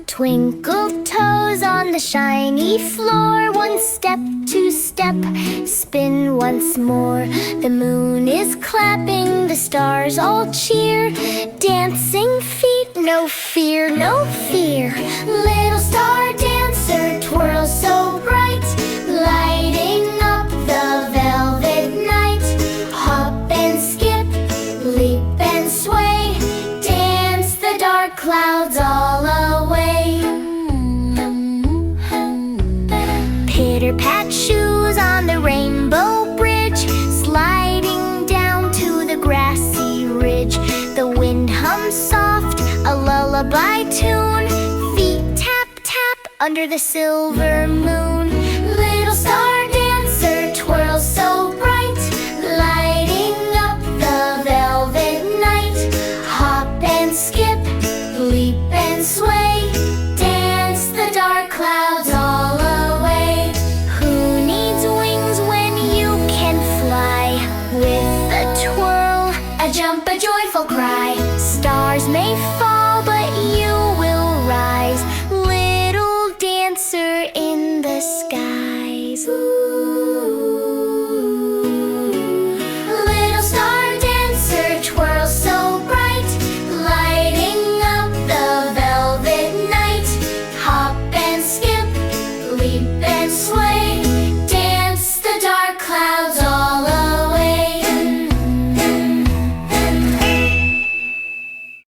Twinkle toes on the shiny floor. One step, two step, spin once more. The moon is clapping, the stars all cheer. Dancing feet, no fear, no fear. Little star dancer, twirl so bright, lighting up the velvet night. Hop and skip, leap and sway, dance the dark clouds all away. Pitter-pat shoes on the rainbow bridge, sliding down to the grassy ridge. The wind hums soft, a lullaby tune. Feet tap, tap under the silver moon. Little star dancer, twirl so bright, lighting up the velvet night. Hop and skip, leap and sway, dance the dark clouds all away. Who needs wings when you can fly? With a twirl, a jump, a joyful cry.